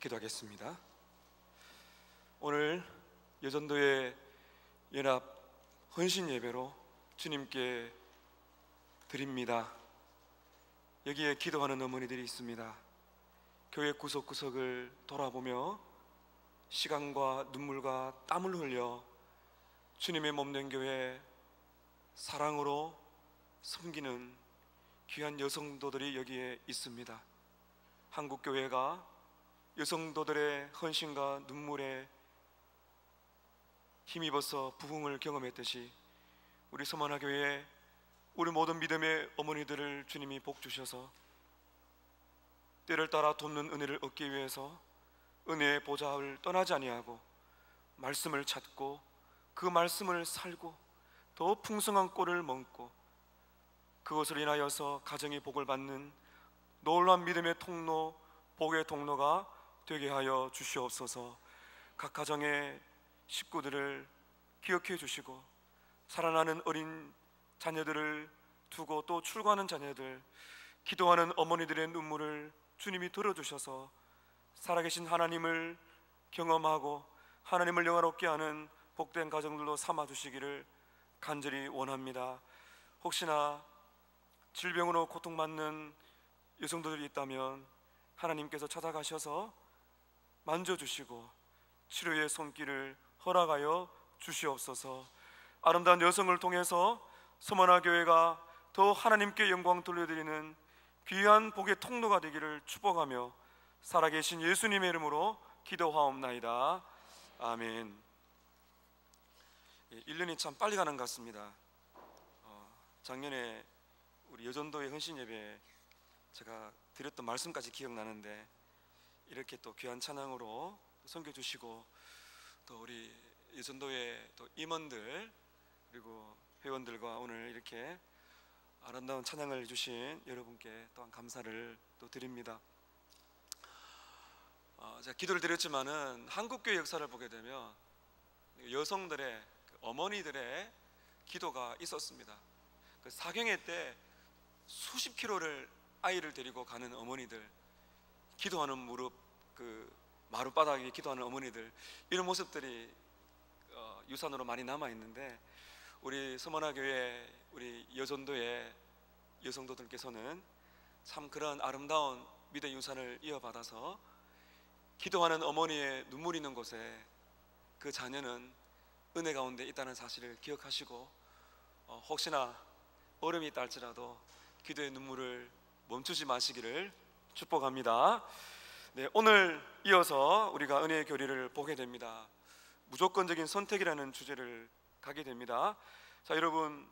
기도하겠습니다. 오늘 여전도의 연합 헌신 예배로 주님께 드립니다. 여기에 기도하는 어머니들이 있습니다. 교회 구석구석을 돌아보며 시간과 눈물과 땀을 흘려 주님의 몸된 교회 사랑으로 섬기는 귀한 여성도들이 여기에 있습니다. 한국교회가 여성도들의 헌신과 눈물에 힘입어서 부흥을 경험했듯이 우리 서만화교회에 우리 모든 믿음의 어머니들을 주님이 복 주셔서 때를 따라 돕는 은혜를 얻기 위해서 은혜의 보좌를 떠나지 아니하고 말씀을 찾고 그 말씀을 살고 더 풍성한 꼴을 먹고 그것을 인하여서 가정이 복을 받는 놀라운 믿음의 통로, 복의 통로가 되게 하여 주시옵소서. 각 가정의 식구들을 기억해 주시고 살아나는 어린 자녀들을 두고 또 출가하는 자녀들, 기도하는 어머니들의 눈물을 주님이 들어주셔서 살아계신 하나님을 경험하고 하나님을 영화롭게 하는 복된 가정들로 삼아주시기를 간절히 원합니다. 혹시나 질병으로 고통받는 여성들이 있다면 하나님께서 찾아가셔서 만져주시고 치료의 손길을 허락하여 주시옵소서. 아름다운 여성을 통해서 서만화교회가 더 하나님께 영광 돌려드리는 귀한 복의 통로가 되기를 축복하며 살아계신 예수님의 이름으로 기도하옵나이다. 아멘. 1년이 참 빨리 가는 것 같습니다. 작년에 우리 여전도의 헌신 예배 제가 드렸던 말씀까지 기억나는데 이렇게 또 귀한 찬양으로 섬겨주시고 또 우리 여전도의 또 임원들 그리고 회원들과 오늘 이렇게 아름다운 찬양을 주신 여러분께 또한 감사를 또 드립니다. 제가 기도를 드렸지만은 한국교회 역사를 보게 되면 여성들의 어머니들의 기도가 있었습니다. 그 사경회 때 수십 킬로를 아이를 데리고 가는 어머니들, 기도하는 무릎, 그 마룻바닥에 기도하는 어머니들, 이런 모습들이 유산으로 많이 남아 있는데 우리 서만화교회 우리 여전도의 여성도들께서는 참 그런 아름다운 믿음의 유산을 이어받아서 기도하는 어머니의 눈물 있는 곳에 그 자녀는 은혜 가운데 있다는 사실을 기억하시고 혹시나 어려움이 있다 할지라도 기도의 눈물을 멈추지 마시기를 축복합니다. 네, 오늘 이어서 우리가 은혜의 교리를 보게 됩니다. 무조건적인 선택이라는 주제를 가게 됩니다. 자, 여러분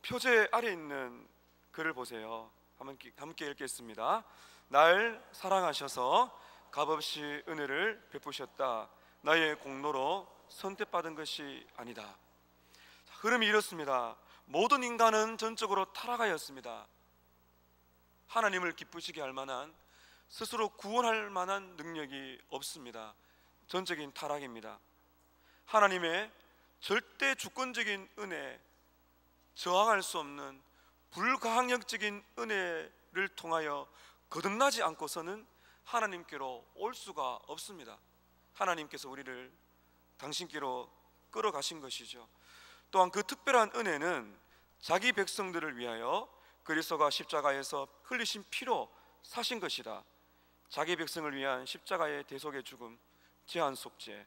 표제 아래 있는 글을 보세요. 함께 읽겠습니다. 날 사랑하셔서 값없이 은혜를 베푸셨다. 나의 공로로 선택받은 것이 아니다. 자, 흐름이 이렇습니다. 모든 인간은 전적으로 타락하였습니다. 하나님을 기쁘시게 할 만한, 스스로 구원할 만한 능력이 없습니다. 전적인 타락입니다. 하나님의 절대 주권적인 은혜, 저항할 수 없는 불가항력적인 은혜를 통하여 거듭나지 않고서는 하나님께로 올 수가 없습니다. 하나님께서 우리를 당신께로 끌어가신 것이죠. 또한 그 특별한 은혜는 자기 백성들을 위하여 그리스도가 십자가에서 흘리신 피로 사신 것이다. 자기 백성을 위한 십자가의 대속의 죽음, 제한 속죄.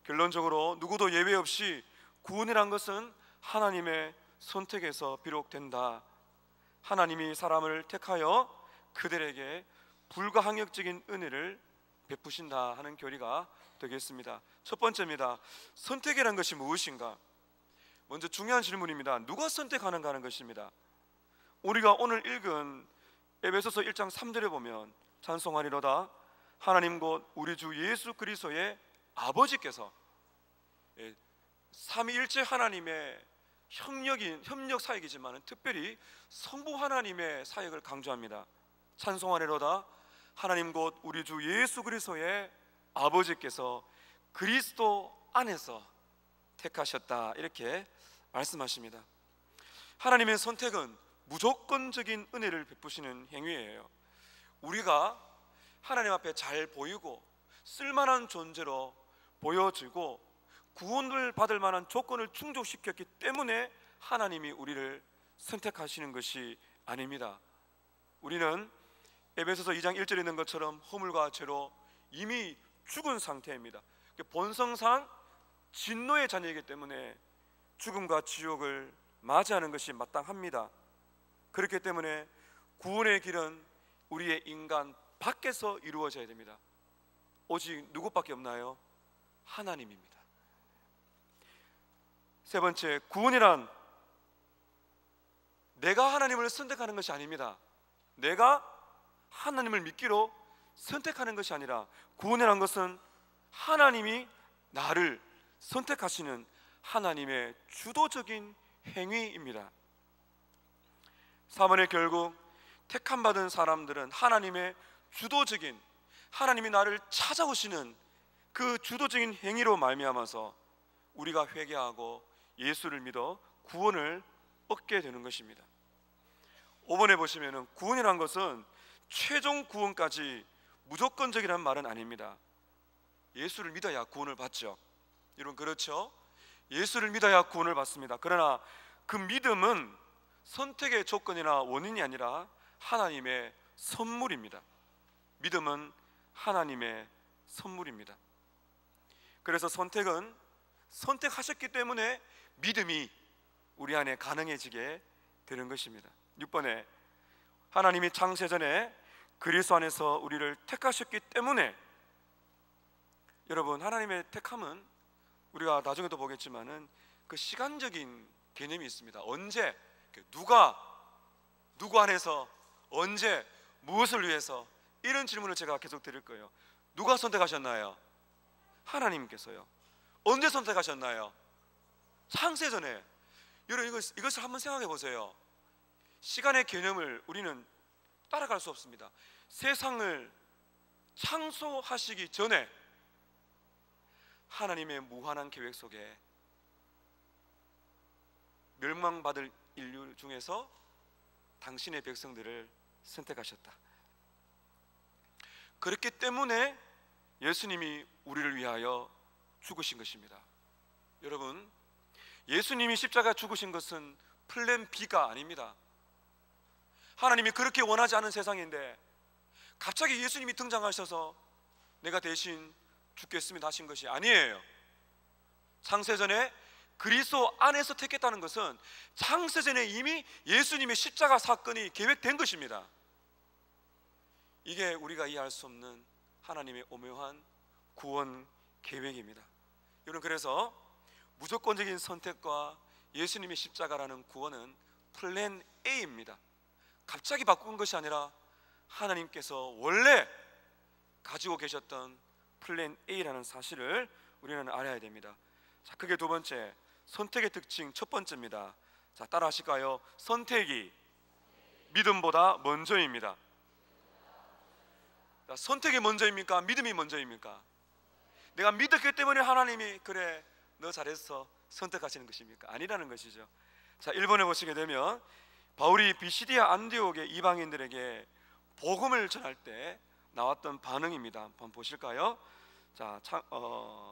결론적으로 누구도 예외 없이 구원이란 것은 하나님의 선택에서 비롯된다. 하나님이 사람을 택하여 그들에게 불가항력적인 은혜를 베푸신다 하는 교리가 되겠습니다. 첫 번째입니다. 선택이란 것이 무엇인가? 먼저 중요한 질문입니다. 누가 선택하는가 하는 것입니다. 우리가 오늘 읽은 에베소서 1장 3절에 보면 찬송하리로다 하나님 곧 우리 주 예수 그리스도의 아버지께서, 삼위일체 하나님의 협력 사역이지만 특별히 성부 하나님의 사역을 강조합니다. 찬송하리로다 하나님 곧 우리 주 예수 그리스도의 아버지께서 그리스도 안에서 택하셨다, 이렇게 말씀하십니다. 하나님의 선택은 무조건적인 은혜를 베푸시는 행위예요. 우리가 하나님 앞에 잘 보이고 쓸만한 존재로 보여지고 구원을 받을 만한 조건을 충족시켰기 때문에 하나님이 우리를 선택하시는 것이 아닙니다. 우리는 에베소서 2장 1절에 있는 것처럼 허물과 죄로 이미 죽은 상태입니다. 본성상 진노의 자녀이기 때문에 죽음과 지옥을 맞이하는 것이 마땅합니다. 그렇기 때문에 구원의 길은 우리의 인간 밖에서 이루어져야 됩니다. 오직 누구밖에 없나요? 하나님입니다. 세 번째, 구원이란 내가 하나님을 선택하는 것이 아닙니다. 내가 하나님을 믿기로 선택하는 것이 아니라 구원이란 것은 하나님이 나를 선택하시는 하나님의 주도적인 행위입니다. 4번에 결국 택함받은 사람들은 하나님의 주도적인, 하나님이 나를 찾아오시는 그 주도적인 행위로 말미암아서 우리가 회개하고 예수를 믿어 구원을 얻게 되는 것입니다. 5번에 보시면 구원이란 것은 최종 구원까지 무조건적이라는 말은 아닙니다. 예수를 믿어야 구원을 받죠. 여러분, 그렇죠? 예수를 믿어야 구원을 받습니다. 그러나 그 믿음은 선택의 조건이나 원인이 아니라 하나님의 선물입니다. 믿음은 하나님의 선물입니다. 그래서 선택은 선택하셨기 때문에 믿음이 우리 안에 가능해지게 되는 것입니다. 6번에 하나님이 창세전에 그리스도 안에서 우리를 택하셨기 때문에, 여러분, 하나님의 택함은 우리가 나중에도 보겠지만은 그 시간적인 개념이 있습니다. 언제, 누구 안에서, 언제, 무엇을 위해서, 이런 질문을 제가 계속 드릴 거예요. 누가 선택하셨나요? 하나님께서요. 언제 선택하셨나요? 창세전에. 여러분, 이것을 한번 생각해 보세요. 시간의 개념을 우리는 따라갈 수 없습니다. 세상을 창조하시기 전에 하나님의 무한한 계획 속에 멸망받을 인류 중에서 당신의 백성들을 선택하셨다. 그렇기 때문에 예수님이 우리를 위하여 죽으신 것입니다. 여러분, 예수님이 십자가 죽으신 것은 플랜 B가 아닙니다. 하나님이 그렇게 원하지 않은 세상인데 갑자기 예수님이 등장하셔서 내가 대신 죽겠습니다 하신 것이 아니에요. 창세전에 그리스도 안에서 택했다는 것은 창세전에 이미 예수님의 십자가 사건이 계획된 것입니다. 이게 우리가 이해할 수 없는 하나님의 오묘한 구원 계획입니다. 여러분, 그래서 무조건적인 선택과 예수님의 십자가라는 구원은 플랜 A입니다. 갑자기 바꾼 것이 아니라 하나님께서 원래 가지고 계셨던 플랜 A라는 사실을 우리는 알아야 됩니다. 자, 그게 두 번째, 선택의 특징 첫 번째입니다. 자, 따라 하실까요? 선택이 믿음보다 먼저입니다. 자, 선택이 먼저입니까? 믿음이 먼저입니까? 내가 믿었기 때문에 하나님이 그래 너 잘했어 선택하시는 것입니까? 아니라는 것이죠. 자, 1번에 보시게 되면 바울이 비시디아 안디옥의 이방인들에게 복음을 전할 때 나왔던 반응입니다. 한번 보실까요? 자,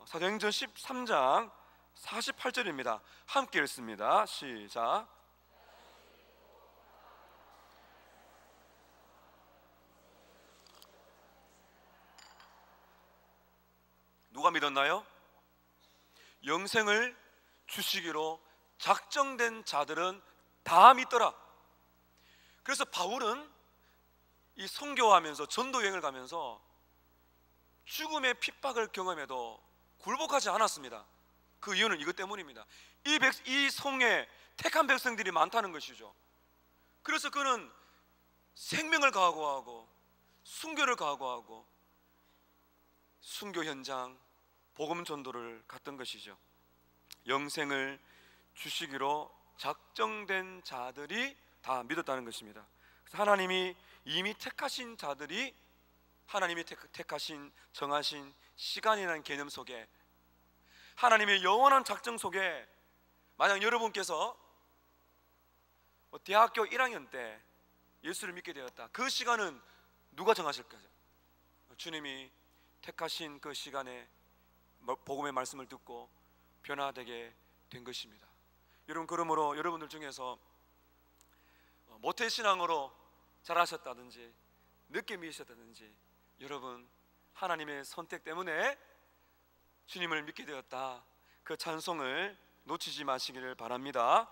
사도행전 13장 48절입니다. 함께 읽습니다. 시작. 누가 믿었나요? 영생을 주시기로 작정된 자들은 다 믿더라. 그래서 바울은 이 선교하면서 전도 여행을 가면서 죽음의 핍박을 경험해도 굴복하지 않았습니다. 그 이유는 이것 때문입니다. 이 성에 택한 백성들이 많다는 것이죠. 그래서 그는 생명을 각오하고 순교를 각오하고 순교 현장 복음 전도를 갔던 것이죠. 영생을 주시기로 작정된 자들이 다 믿었다는 것입니다. 그래서 하나님이 이미 택하신 자들이 하나님이 택하신 정하신 시간이라는 개념 속에, 하나님의 영원한 작정 속에, 만약 여러분께서 대학교 1학년 때 예수를 믿게 되었다. 그 시간은 누가 정하실 거죠? 주님이 택하신 그 시간에 복음의 말씀을 듣고 변화되게 된 것입니다. 여러분, 그러므로 여러분들 중에서 모태신앙으로 자라셨다든지 늦게 믿으셨다든지 여러분 하나님의 선택 때문에 주님을 믿게 되었다, 그 찬송을 놓치지 마시기를 바랍니다.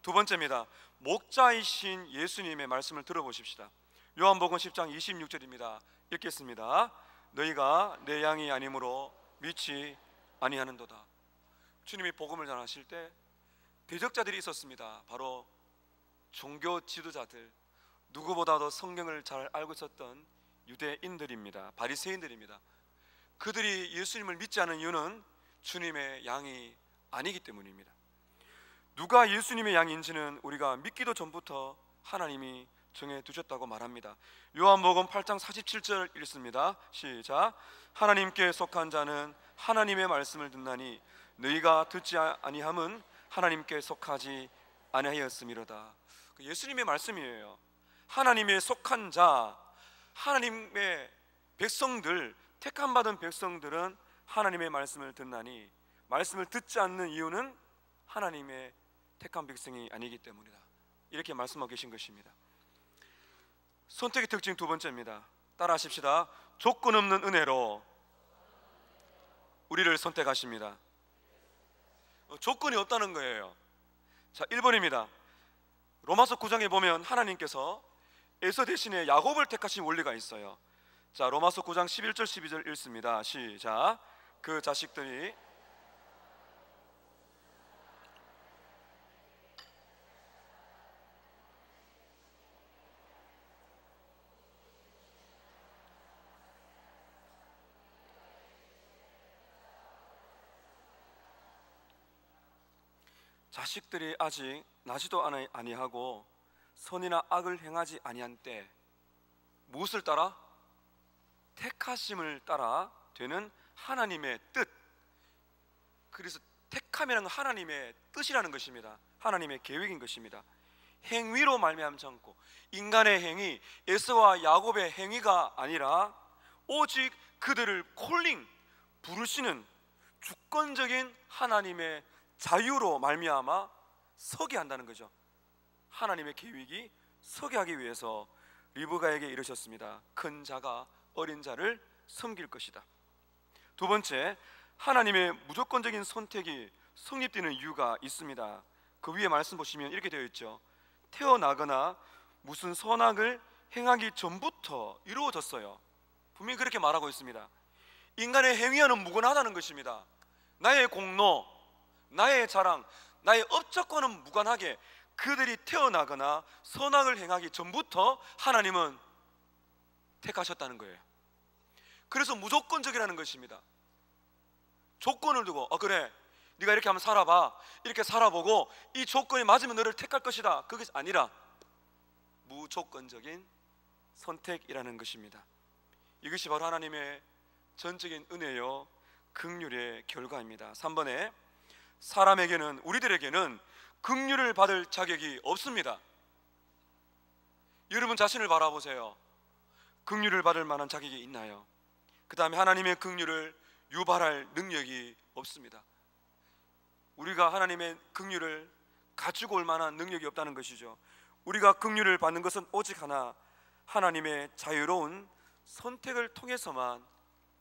두 번째입니다. 목자이신 예수님의 말씀을 들어보십시다. 요한복음 10장 26절입니다. 읽겠습니다. 너희가 내 양이 아니므로 믿지 아니하는도다. 주님이 복음을 전하실 때 대적자들이 있었습니다. 바로 종교 지도자들, 누구보다도 성경을 잘 알고 있었던 유대인들입니다. 바리새인들입니다. 그들이 예수님을 믿지 않은 이유는 주님의 양이 아니기 때문입니다. 누가 예수님의 양인지는 우리가 믿기도 전부터 하나님이 정해두셨다고 말합니다. 요한복음 8장 47절 읽습니다. 시작. 하나님께 속한 자는 하나님의 말씀을 듣나니 너희가 듣지 아니함은 하나님께 속하지 아니하였음이로다. 예수님의 말씀이에요. 하나님의 속한 자, 하나님의 백성들, 택함받은 백성들은 하나님의 말씀을 듣나니 말씀을 듣지 않는 이유는 하나님의 택한 백성이 아니기 때문이다. 이렇게 말씀하고 계신 것입니다. 선택의 특징 두 번째입니다. 따라 하십시다. 조건 없는 은혜로 우리를 선택하십니다. 조건이 없다는 거예요. 자, 1번입니다. 로마서 9장에 보면 하나님께서 에서 대신에 야곱을 택하신 원리가 있어요. 자, 로마서 9장 11절 12절 읽습니다. 시작. 그 자식들이 아직 나지도 아니하고 선이나 악을 행하지 아니한 때 무엇을 따라? 택하심을 따라 되는 하나님의 뜻. 그래서 택함이라는 하나님의 뜻이라는 것입니다. 하나님의 계획인 것입니다. 행위로 말미암지 않고, 인간의 행위, 에서와 야곱의 행위가 아니라 오직 그들을 부르시는 주권적인 하나님의 자유로 말미암아 서게 한다는 거죠. 하나님의 계획이 서게 하기 위해서 리브가에게 이르셨습니다. 큰 자가 어린 자를 섬길 것이다. 두 번째, 하나님의 무조건적인 선택이 성립되는 이유가 있습니다. 그 위에 말씀 보시면 이렇게 되어 있죠. 태어나거나 무슨 선악을 행하기 전부터 이루어졌어요. 분명히 그렇게 말하고 있습니다. 인간의 행위와는 무관하다는 것입니다. 나의 공로, 나의 자랑, 나의 업적과는 무관하게 그들이 태어나거나 선악을 행하기 전부터 하나님은 택하셨다는 거예요. 그래서 무조건적이라는 것입니다. 조건을 두고 그래, 네가 이렇게 한번 살아봐, 이렇게 살아보고 이 조건이 맞으면 너를 택할 것이다, 그것이 아니라 무조건적인 선택이라는 것입니다. 이것이 바로 하나님의 전적인 은혜요 긍휼의 결과입니다. 3번에 사람에게는, 우리들에게는 긍휼을 받을 자격이 없습니다. 여러분 자신을 바라보세요. 긍휼을 받을 만한 자격이 있나요? 그 다음에 하나님의 긍휼을 유발할 능력이 없습니다. 우리가 하나님의 긍휼을 가지고 올 만한 능력이 없다는 것이죠. 우리가 긍휼을 받는 것은 오직 하나, 하나님의 자유로운 선택을 통해서만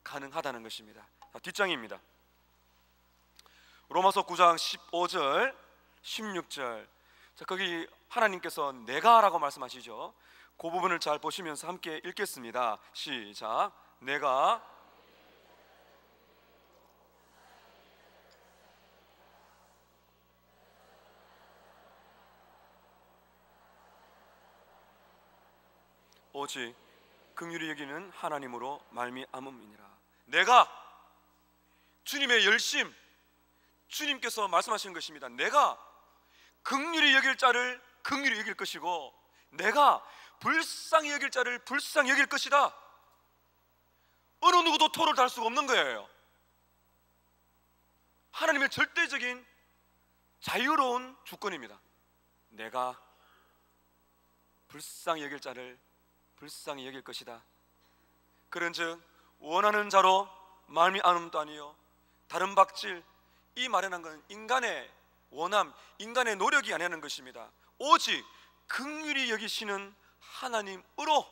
가능하다는 것입니다. 자, 뒷장입니다. 로마서 9장 15절 16절. 자, 거기 하나님께서 내가라고 말씀하시죠. 그 부분을 잘 보시면서 함께 읽겠습니다. 시작. 내가 오직 긍휼히 여기는 하나님으로 말미암음이니라. 내가, 주님의 열심, 주님께서 말씀하시는 것입니다. 내가 긍휼히 여길 자를 긍휼히 여길 것이고, 내가 불쌍히 여길 자를 불쌍히 여길 것이다. 어느 누구도 토를 달 수가 없는 거예요. 하나님의 절대적인 자유로운 주권입니다. 내가 불쌍히 여길 자를 불쌍히 여길 것이다. 그런즉 원하는 자로 말미암음도 아니요 다른 박질, 이 말이라는 것은 인간의 원함, 인간의 노력이 아니라는 것입니다. 오직 긍휼히 여기시는 하나님으로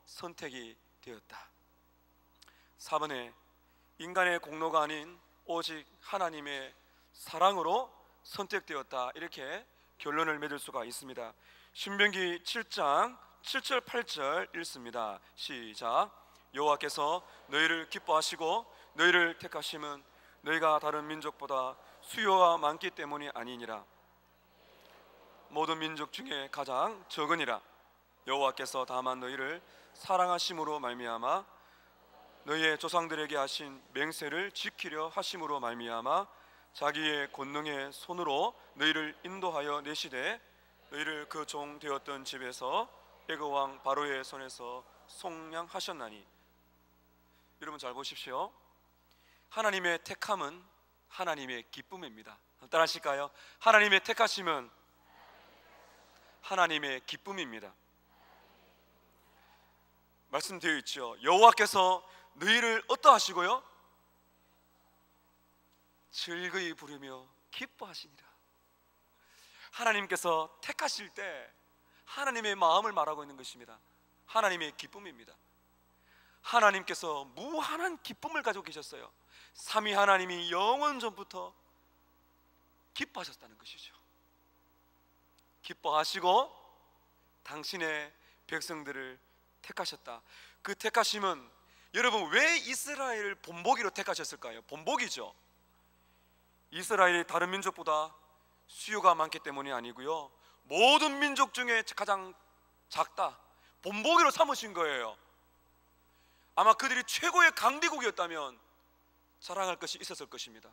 선택이 되었다. 4번에 인간의 공로가 아닌 오직 하나님의 사랑으로 선택되었다, 이렇게 결론을 맺을 수가 있습니다. 신명기 7장 7절 8절 읽습니다. 시작. 여호와께서 너희를 기뻐하시고 너희를 택하심은 너희가 다른 민족보다 수요가 많기 때문이 아니니라. 모든 민족 중에 가장 적으니라. 여호와께서 다만 너희를 사랑하심으로 말미암아 너희의 조상들에게 하신 맹세를 지키려 하심으로 말미암아 자기의 권능의 손으로 너희를 인도하여 내시되 너희를 그 종 되었던 집에서 애굽 왕 바로의 손에서 속량하셨나니. 여러분 잘 보십시오. 하나님의 택함은 하나님의 기쁨입니다. 따라하실까요? 하나님의 택하심은 하나님의 기쁨입니다. 말씀되어 있죠. 여호와께서 너희를 어떠하시고요? 즐거이 부르며 기뻐하시니라. 하나님께서 택하실 때 하나님의 마음을 말하고 있는 것입니다. 하나님의 기쁨입니다. 하나님께서 무한한 기쁨을 가지고 계셨어요. 삼위 하나님이 영원 전부터 기뻐하셨다는 것이죠. 기뻐하시고 당신의 백성들을 택하셨다. 그 택하심은, 여러분 왜 이스라엘을 본보기로 택하셨을까요? 본보기죠. 이스라엘이 다른 민족보다 수요가 많기 때문이 아니고요, 모든 민족 중에 가장 작다, 본보기로 삼으신 거예요. 아마 그들이 최고의 강대국이었다면 자랑할 것이 있었을 것입니다.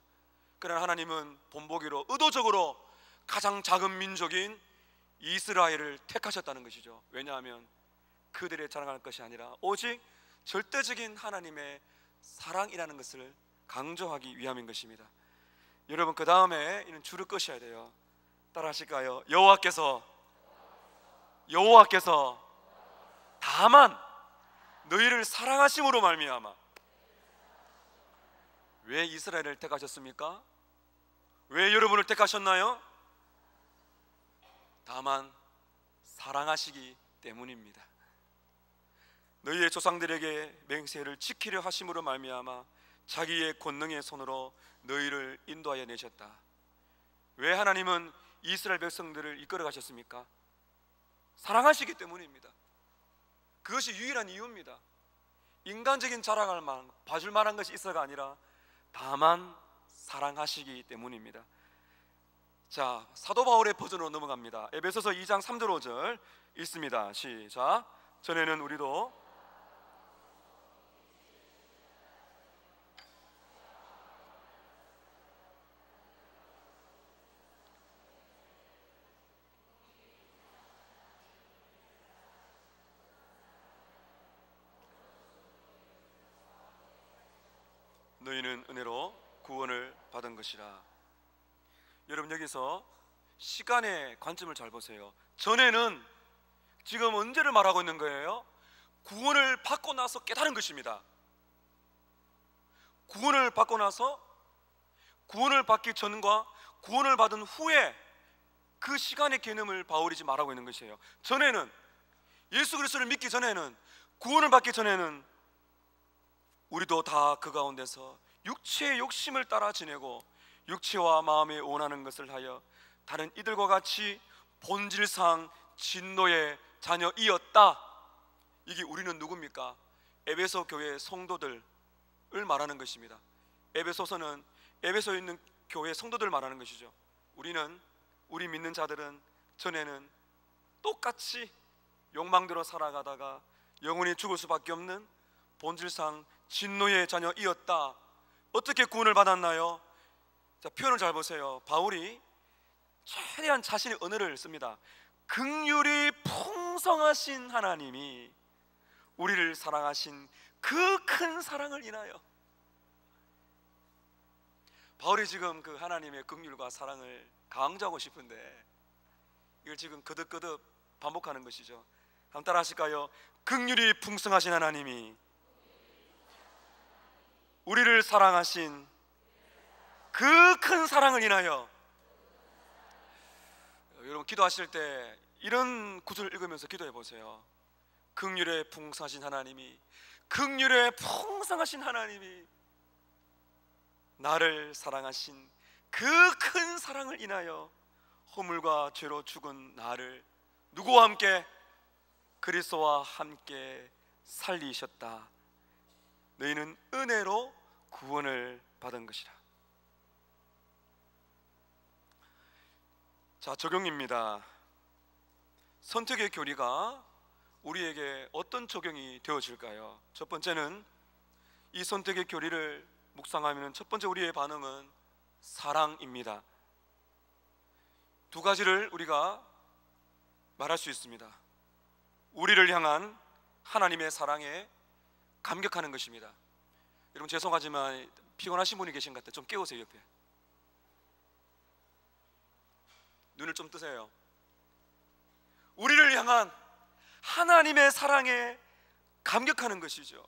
그러나 하나님은 본보기로 의도적으로 가장 작은 민족인 이스라엘을 택하셨다는 것이죠. 왜냐하면 그들의 자랑할 것이 아니라 오직 절대적인 하나님의 사랑이라는 것을 강조하기 위함인 것입니다. 여러분 그 다음에 이는 줄을 끄셔야 돼요. 따라 하실까요? 여호와께서 다만 너희를 사랑하심으로 말미암아. 왜 이스라엘을 택하셨습니까? 왜 여러분을 택하셨나요? 다만 사랑하시기 때문입니다. 너희의 조상들에게 맹세를 지키려 하심으로 말미암아 자기의 권능의 손으로 너희를 인도하여 내셨다. 왜 하나님은 이스라엘 백성들을 이끌어 가셨습니까? 사랑하시기 때문입니다. 그것이 유일한 이유입니다. 인간적인 자랑할 만한, 봐줄 만한 것이 있어가 아니라 다만 사랑하시기 때문입니다. 자, 사도 바울의 버전으로 넘어갑니다. 에베소서 2장 3절 5절 읽습니다. 시작. 전에는 우리도 너희는 은혜로 구원을 받은 것이라. 여러분 여기서 시간의 관점을 잘 보세요. 전에는, 지금 언제를 말하고 있는 거예요? 구원을 받고 나서 깨달은 것입니다. 구원을 받고 나서, 구원을 받기 전과 구원을 받은 후에 그 시간의 개념을 바울이 지금 말하고 있는 것이에요. 전에는, 예수 그리스도를 믿기 전에는, 구원을 받기 전에는 우리도 다 그 가운데서 육체의 욕심을 따라 지내고 육체와 마음에 원하는 것을 하여 다른 이들과 같이 본질상 진노의 자녀이었다. 이게 우리는 누굽니까? 에베소 교회 성도들을 말하는 것입니다. 에베소서는 에베소에 있는 교회 성도들을 말하는 것이죠. 우리 믿는 자들은 전에는 똑같이 욕망대로 살아가다가 영원히 죽을 수밖에 없는 본질상 진노의 자녀이었다. 어떻게 구원을 받았나요? 자, 표현을 잘 보세요. 바울이 최대한 자신의 언어를 씁니다. 긍휼이 풍성하신 하나님이 우리를 사랑하신 그 큰 사랑을 인하여. 바울이 지금 그 하나님의 긍휼과 사랑을 강조하고 싶은데 이걸 지금 거듭거듭 반복하는 것이죠. 한번 따라 하실까요? 긍휼이 풍성하신 하나님이 우리를 사랑하신 그 큰 사랑을 인하여. 여러분 기도하실 때 이런 구절을 읽으면서 기도해 보세요. 긍휼에 풍성하신 하나님이, 긍휼에 풍성하신 하나님이 나를 사랑하신 그 큰 사랑을 인하여 허물과 죄로 죽은 나를 누구와 함께? 그리스도와 함께 살리셨다. 너희는 은혜로 구원을 받은 것이라. 자, 적용입니다. 선택의 교리가 우리에게 어떤 적용이 되어질까요? 첫 번째는 이 선택의 교리를 묵상하면 첫 번째 우리의 반응은 사랑입니다. 두 가지를 우리가 말할 수 있습니다. 우리를 향한 하나님의 사랑에 감격하는 것입니다. 여러분 죄송하지만 피곤하신 분이 계신 것 같아요. 좀 깨우세요. 옆에 눈을 좀 뜨세요. 우리를 향한 하나님의 사랑에 감격하는 것이죠.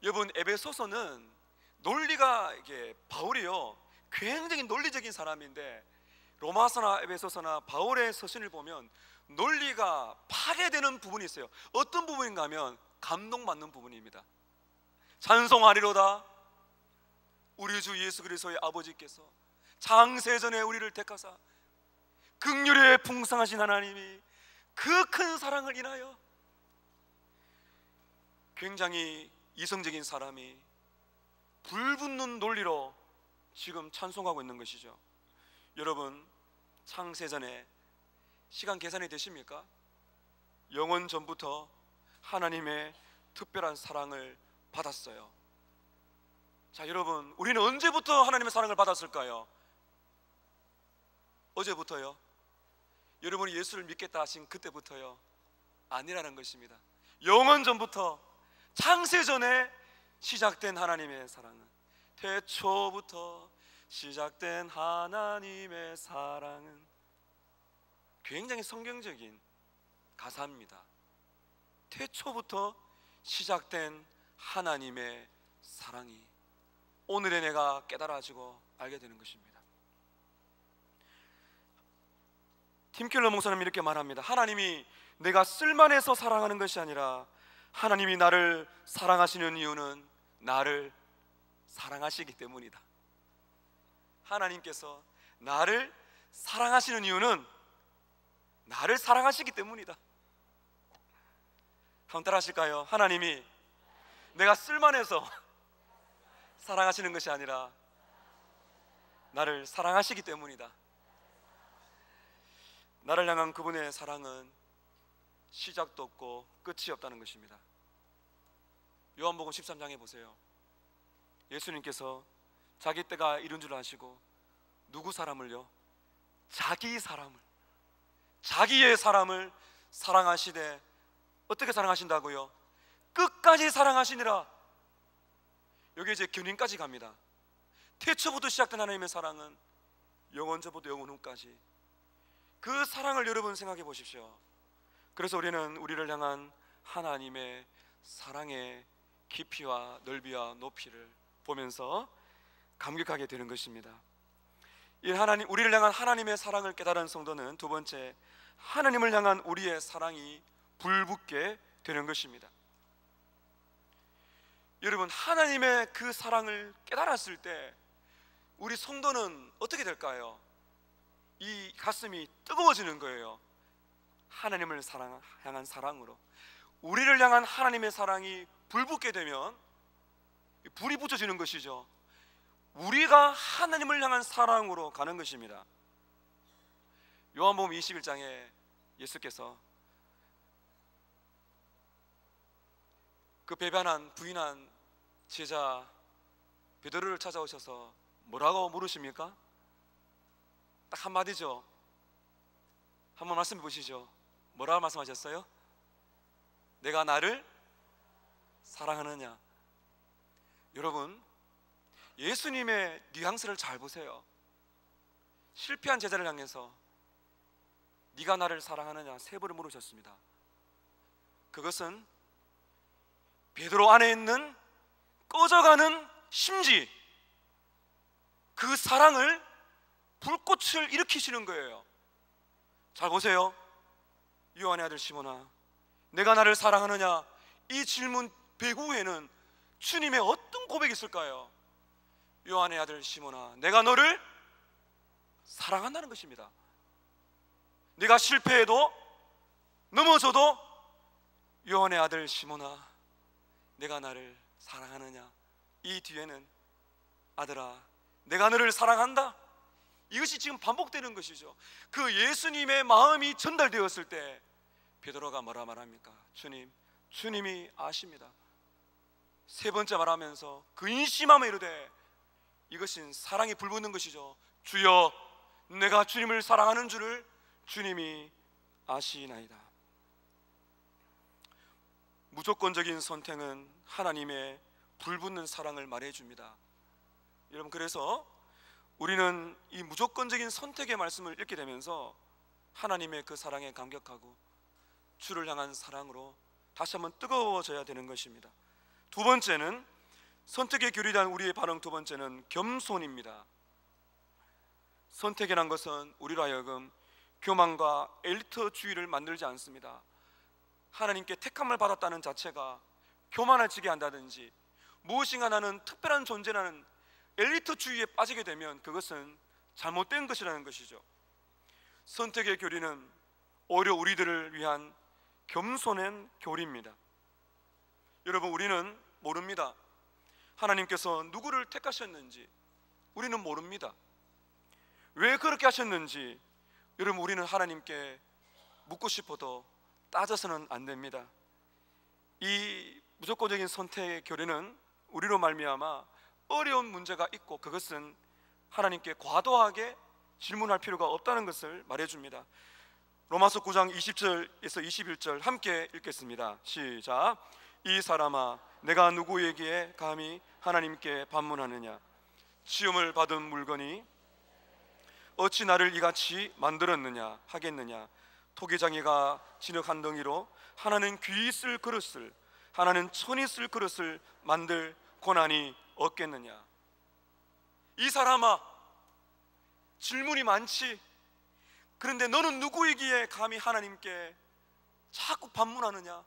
여러분 에베소서는 논리가, 이게 바울이요 굉장히 논리적인 사람인데, 로마서나 에베소서나 바울의 서신을 보면 논리가 파괴되는 부분이 있어요. 어떤 부분인가 하면 감동받는 부분입니다. 찬송하리로다 우리 주 예수 그리스도의 아버지께서 창세전에 우리를 택하사 긍휼에 풍성하신 하나님이 그 큰 사랑을 인하여. 굉장히 이성적인 사람이 불붙는 논리로 지금 찬송하고 있는 것이죠. 여러분 창세전에 시간 계산이 되십니까? 영원 전부터 하나님의 특별한 사랑을 받았어요. 자, 여러분 우리는 언제부터 하나님의 사랑을 받았을까요? 어제부터요? 여러분이 예수를 믿겠다 하신 그때부터요? 아니라는 것입니다. 영원 전부터, 창세전에 시작된 하나님의 사랑은, 태초부터 시작된 하나님의 사랑은, 굉장히 성경적인 가사입니다. 태초부터 시작된 하나님의 사랑이 오늘의 내가 깨달아지고 알게 되는 것입니다. 팀켈러 목사님이 이렇게 말합니다. 하나님이 내가 쓸만해서 사랑하는 것이 아니라 하나님이 나를 사랑하시는 이유는 나를 사랑하시기 때문이다. 하나님께서 나를 사랑하시는 이유는 나를 사랑하시기 때문이다. 한번 따라 하실까요? 하나님이 내가 쓸만해서 사랑하시는 것이 아니라 나를 사랑하시기 때문이다. 나를 향한 그분의 사랑은 시작도 없고 끝이 없다는 것입니다. 요한복음 13장에 보세요. 예수님께서 자기 때가 이른 줄 아시고 누구 사람을요? 자기 사람을, 자기의 사람을 사랑하시되 어떻게 사랑하신다고요? 끝까지 사랑하시니라. 여기 이제 견인까지 갑니다. 태초부터 시작된 하나님의 사랑은 영원전부터 영원후까지, 그 사랑을 여러분 생각해 보십시오. 그래서 우리는 우리를 향한 하나님의 사랑의 깊이와 넓이와 높이를 보면서 감격하게 되는 것입니다. 이 하나님, 우리를 향한 하나님의 사랑을 깨달은 성도는 두 번째, 하나님을 향한 우리의 사랑이 불붙게 되는 것입니다. 여러분 하나님의 그 사랑을 깨달았을 때 우리 성도는 어떻게 될까요? 이 가슴이 뜨거워지는 거예요. 하나님을 향한 사랑으로. 우리를 향한 하나님의 사랑이 불붙게 되면 불이 붙여지는 것이죠. 우리가 하나님을 향한 사랑으로 가는 것입니다. 요한복음 21장에 예수께서 그 배반한 부인한 제자 베드로를 찾아오셔서 뭐라고 물으십니까? 딱 한마디죠. 한번 말씀해 보시죠. 뭐라고 말씀하셨어요? 내가 나를 사랑하느냐? 여러분 예수님의 뉘앙스를 잘 보세요. 실패한 제자를 향해서 네가 나를 사랑하느냐 3번을 물으셨습니다. 그것은 베드로 안에 있는 꺼져가는 심지 그 사랑을 불꽃을 일으키시는 거예요. 잘 보세요. 요한의 아들 시몬아, 내가 나를 사랑하느냐? 이 질문 배후에는 주님의 어떤 고백이 있을까요? 요한의 아들 시몬아, 내가 너를 사랑한다는 것입니다. 네가 실패해도 넘어져도 요한의 아들 시몬아, 내가 나를 사랑하느냐? 이 뒤에는 아들아, 내가 너를 사랑한다. 이것이 지금 반복되는 것이죠. 그 예수님의 마음이 전달되었을 때 베드로가 뭐라 말합니까? 주님이 아십니다. 세 번째 말하면서 근심하며 이르되, 이것은 사랑이 불붙는 것이죠. 주여, 내가 주님을 사랑하는 줄을 주님이 아시나이다. 무조건적인 선택은 하나님의 불붙는 사랑을 말해줍니다. 여러분, 그래서 우리는 이 무조건적인 선택의 말씀을 읽게 되면서 하나님의 그 사랑에 감격하고 주를 향한 사랑으로 다시 한번 뜨거워져야 되는 것입니다. 두 번째는, 선택에 교리된 우리의 반응 두 번째는 겸손입니다. 선택이란 것은 우리로 하여금 교만과 엘리트주의를 만들지 않습니다. 하나님께 택함을 받았다는 자체가 교만해지게 한다든지 무엇인가 나는 특별한 존재라는 엘리트주의에 빠지게 되면 그것은 잘못된 것이라는 것이죠. 선택의 교리는 오히려 우리들을 위한 겸손한 교리입니다. 여러분, 우리는 모릅니다. 하나님께서 누구를 택하셨는지 우리는 모릅니다. 왜 그렇게 하셨는지 여러분, 우리는 하나님께 묻고 싶어도 따져서는 안 됩니다. 이 무조건적인 선택의 교리는 우리로 말미암아 어려운 문제가 있고 그것은 하나님께 과도하게 질문할 필요가 없다는 것을 말해줍니다. 로마서 9장 20절에서 21절 함께 읽겠습니다. 시작. 이 사람아, 내가 누구에게 감히 하나님께 반문하느냐? 시험을 받은 물건이 어찌 나를 이같이 만들었느냐 하겠느냐? 토기장이가 진흙 한 덩이로 하나는 귀 있을 그릇을, 하나는 천 있을 그릇을 만들 고난이 없겠느냐? 이 사람아, 질문이 많지. 그런데 너는 누구이기에 감히 하나님께 자꾸 반문하느냐?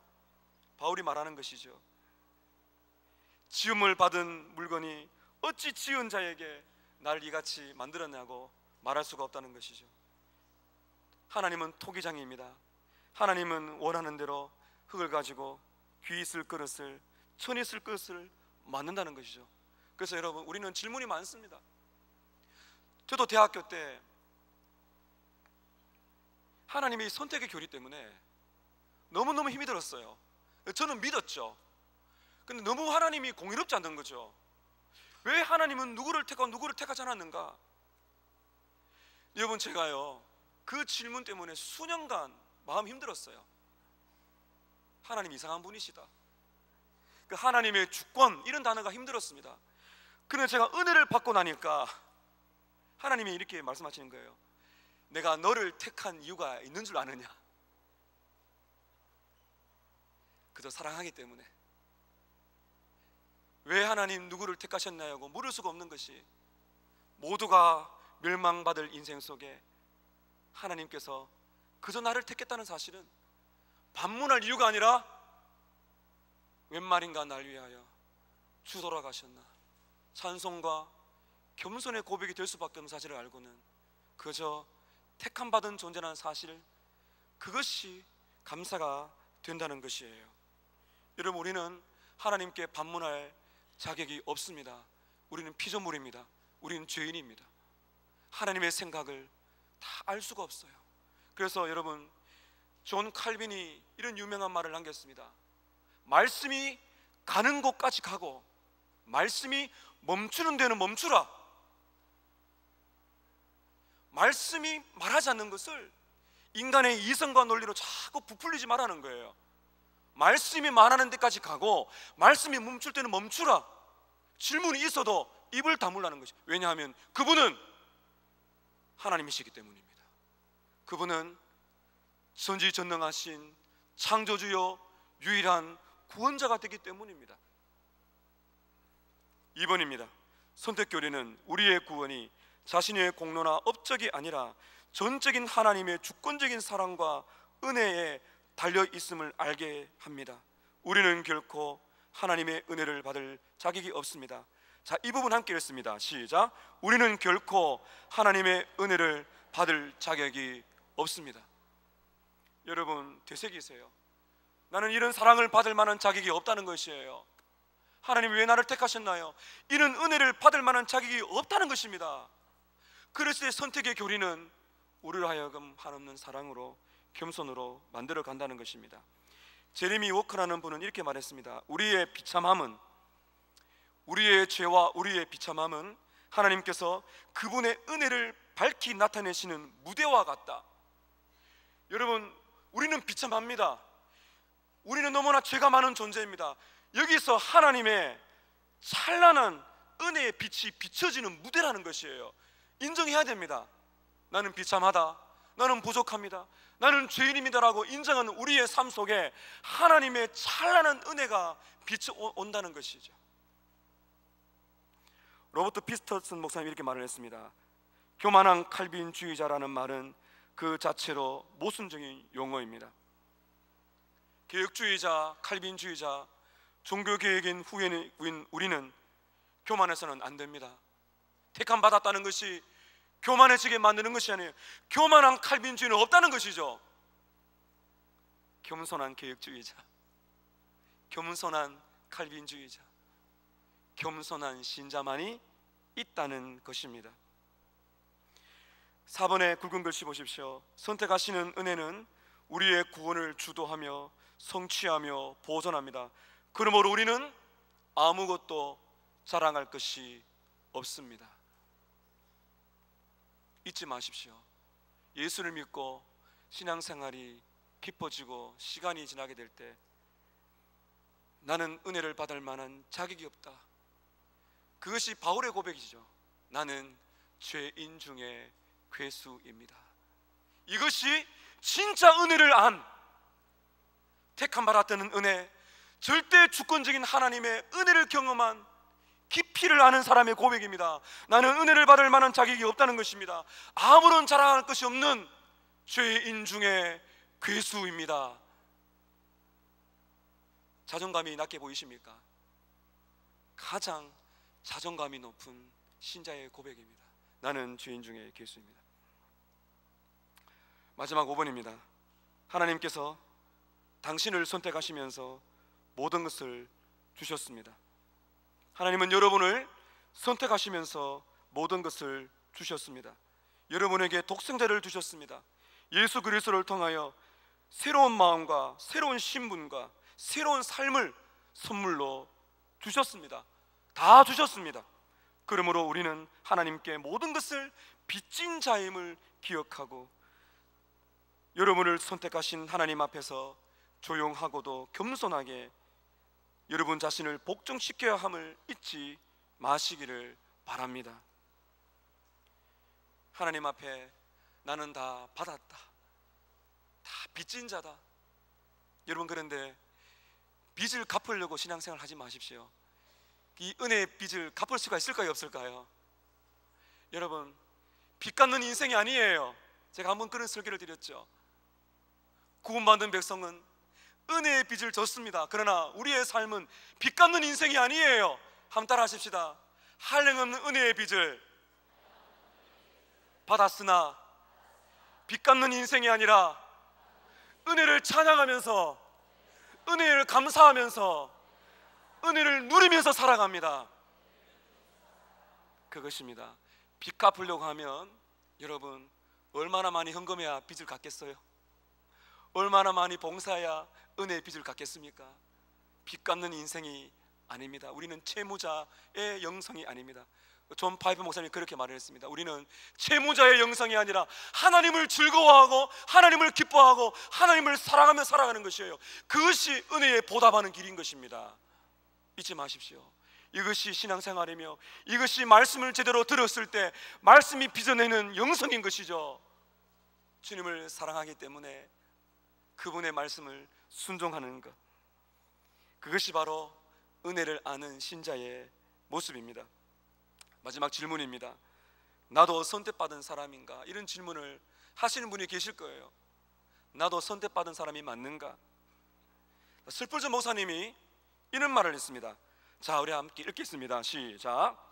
바울이 말하는 것이죠. 지음을 받은 물건이 어찌 지은 자에게 날 이같이 만들었냐고 말할 수가 없다는 것이죠. 하나님은 토기장입니다. 하나님은 원하는 대로 흙을 가지고 귀 있을 그릇을, 천 있을 그릇을 만든다는 것이죠. 그래서 여러분, 우리는 질문이 많습니다. 저도 대학교 때 하나님의 선택의 교리 때문에 너무너무 힘이 들었어요. 저는 믿었죠. 근데 너무 하나님이 공의롭지 않는 거죠. 왜 하나님은 누구를 택하고 누구를 택하지 않았는가? 여러분, 제가요 그 질문 때문에 수년간 마음 힘들었어요. 하나님 이상한 분이시다. 그 하나님의 주권, 이런 단어가 힘들었습니다. 그런데 제가 은혜를 받고 나니까 하나님이 이렇게 말씀하시는 거예요. 내가 너를 택한 이유가 있는 줄 아느냐? 그저 사랑하기 때문에. 왜 하나님 누구를 택하셨냐고 물을 수가 없는 것이, 모두가 멸망받을 인생 속에 하나님께서 그저 나를 택했다는 사실은 반문할 이유가 아니라 웬 말인가 날 위하여 주 돌아가셨나, 찬송과 겸손의 고백이 될 수밖에 없는 사실을 알고는 그저 택함받은 존재라는 사실, 그것이 감사가 된다는 것이에요. 여러분, 우리는 하나님께 반문할 자격이 없습니다. 우리는 피조물입니다. 우리는 죄인입니다. 하나님의 생각을 다 알 수가 없어요. 그래서 여러분, 존 칼빈이 이런 유명한 말을 남겼습니다. 말씀이 가는 곳까지 가고 말씀이 멈추는 데는 멈추라. 말씀이 말하지 않는 것을 인간의 이성과 논리로 자꾸 부풀리지 말라는 거예요. 말씀이 말하는 데까지 가고 말씀이 멈출 때는 멈추라. 질문이 있어도 입을 다물라는 것이. 왜냐하면 그분은 하나님이시기 때문입니다. 그분은 전지전능하신 창조주요 유일한 구원자가 되기 때문입니다. 2번입니다. 선택교리는 우리의 구원이 자신의 공로나 업적이 아니라 전적인 하나님의 주권적인 사랑과 은혜에 달려 있음을 알게 합니다. 우리는 결코 하나님의 은혜를 받을 자격이 없습니다. 자, 이 부분 함께 읽습니다. 시작. 우리는 결코 하나님의 은혜를 받을 자격이 없습니다. 여러분, 되새기세요. 나는 이런 사랑을 받을 만한 자격이 없다는 것이에요. 하나님이 왜 나를 택하셨나요? 이런 은혜를 받을 만한 자격이 없다는 것입니다. 그리스도의 선택의 교리는 우리로 하여금 한없는 사랑으로 겸손으로 만들어 간다는 것입니다. 제레미 워커라는 분은 이렇게 말했습니다. 우리의 비참함은, 우리의 죄와 우리의 비참함은 하나님께서 그분의 은혜를 밝히 나타내시는 무대와 같다. 여러분, 우리는 비참합니다. 우리는 너무나 죄가 많은 존재입니다. 여기서 하나님의 찬란한 은혜의 빛이 비춰지는 무대라는 것이에요. 인정해야 됩니다. 나는 비참하다, 나는 부족합니다, 나는 죄인입니다라고 인정하는 우리의 삶 속에 하나님의 찬란한 은혜가 비춰온다는 것이죠. 로버트 피스터슨 목사님이 이렇게 말을 했습니다. 교만한 칼빈주의자라는 말은 그 자체로 모순적인 용어입니다. 개혁주의자, 칼빈주의자, 종교개혁인 후예인 우리는 교만해서는 안 됩니다. 택함 받았다는 것이 교만해지게 만드는 것이 아니에요. 교만한 칼빈주의는 없다는 것이죠. 겸손한 개혁주의자, 겸손한 칼빈주의자, 겸손한 신자만이 있다는 것입니다. 4번의 굵은 글씨 보십시오. 선택하시는 은혜는 우리의 구원을 주도하며 성취하며 보존합니다. 그러므로 우리는 아무것도 자랑할 것이 없습니다. 잊지 마십시오. 예수를 믿고 신앙생활이 깊어지고 시간이 지나게 될 때 나는 은혜를 받을 만한 자격이 없다. 그것이 바울의 고백이죠. 나는 죄인 중에 괴수입니다. 이것이 진짜 은혜를 안, 택함 받았다는 은혜, 절대 주권적인 하나님의 은혜를 경험한 깊이를 아는 사람의 고백입니다. 나는 은혜를 받을 만한 자격이 없다는 것입니다. 아무런 자랑할 것이 없는 죄인 중에 괴수입니다. 자존감이 낮게 보이십니까? 가장 자존감이 높은 신자의 고백입니다. 나는 죄인 중에 괴수입니다. 마지막 5번입니다. 하나님께서 당신을 선택하시면서 모든 것을 주셨습니다. 하나님은 여러분을 선택하시면서 모든 것을 주셨습니다. 여러분에게 독생자를 주셨습니다. 예수 그리스도를 통하여 새로운 마음과 새로운 신분과 새로운 삶을 선물로 주셨습니다. 다 주셨습니다. 그러므로 우리는 하나님께 모든 것을 빚진 자임을 기억하고 여러분을 선택하신 하나님 앞에서 조용하고도 겸손하게 여러분 자신을 복종시켜야 함을 잊지 마시기를 바랍니다. 하나님 앞에 나는 다 받았다, 다 빚진 자다. 여러분, 그런데 빚을 갚으려고 신앙생활 하지 마십시오. 이 은혜의 빚을 갚을 수가 있을까요, 없을까요? 여러분, 빚 갚는 인생이 아니에요. 제가 한번 그런 설교를 드렸죠. 구원받은 백성은 은혜의 빚을 졌습니다. 그러나 우리의 삶은 빚 갚는 인생이 아니에요. 한번 따라 하십시다. 한량없는 은혜의 빚을 받았으나 빚 갚는 인생이 아니라 은혜를 찬양하면서, 은혜를 감사하면서, 은혜를 누리면서 살아갑니다. 그것입니다. 빚 갚으려고 하면 여러분 얼마나 많이 헌금해야 빚을 갚겠어요? 얼마나 많이 봉사해야 은혜의 빚을 갚겠습니까? 빚 갚는 인생이 아닙니다. 우리는 채무자의 영성이 아닙니다. 존 파이프 목사님이 그렇게 말을 했습니다. 우리는 채무자의 영성이 아니라 하나님을 즐거워하고 하나님을 기뻐하고 하나님을 사랑하며 살아가는 것이에요. 그것이 은혜에 보답하는 길인 것입니다. 잊지 마십시오. 이것이 신앙생활이며 이것이 말씀을 제대로 들었을 때 말씀이 빚어내는 영성인 것이죠. 주님을 사랑하기 때문에 그분의 말씀을 순종하는 것, 그것이 바로 은혜를 아는 신자의 모습입니다. 마지막 질문입니다. 나도 선택받은 사람인가? 이런 질문을 하시는 분이 계실 거예요. 나도 선택받은 사람이 맞는가? 슬플전 목사님이 이런 말을 했습니다. 자, 우리 함께 읽겠습니다. 시작.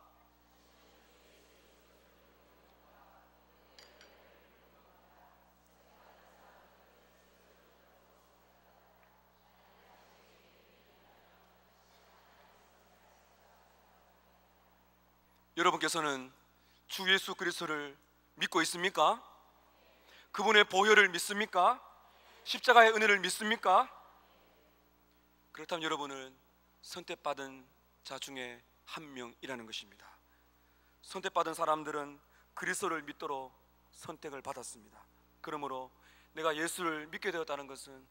여러분께서는 주 예수 그리스도를 믿고 있습니까? 그분의 보혈을 믿습니까? 십자가의 은혜를 믿습니까? 그렇다면 여러분은 선택받은 자 중에 한 명이라는 것입니다. 선택받은 사람들은 그리스도를 믿도록 선택을 받았습니다. 그러므로 내가 예수를 믿게 되었다는 것은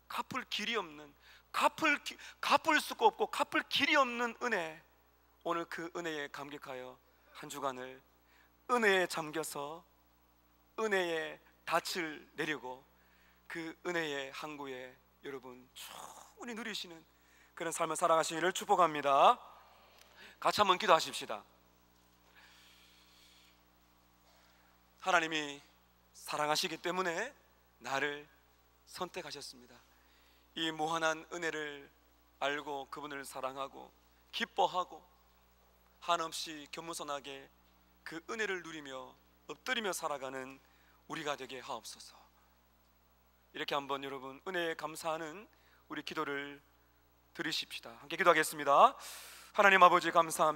갚을 길이 없는, 갚을 수가 없고 갚을 길이 없는 은혜, 오늘 그 은혜에 감격하여 한 주간을 은혜에 잠겨서 은혜의 닻을 내리고 그 은혜의 항구에 여러분 충분히 누리시는 그런 삶을 살아가시기를 축복합니다. 같이 한번 기도하십시다. 하나님이 사랑하시기 때문에 나를 선택하셨습니다. 이 무한한 은혜를 알고 그분을 사랑하고 기뻐하고 한없이 겸손하게 그 은혜를 누리며 엎드리며 살아가는 우리가 되게 하옵소서. 이렇게 한번 여러분 은혜에 감사하는 우리 기도를 드리십시다. 함께 기도하겠습니다. 하나님 아버지 감사합니다.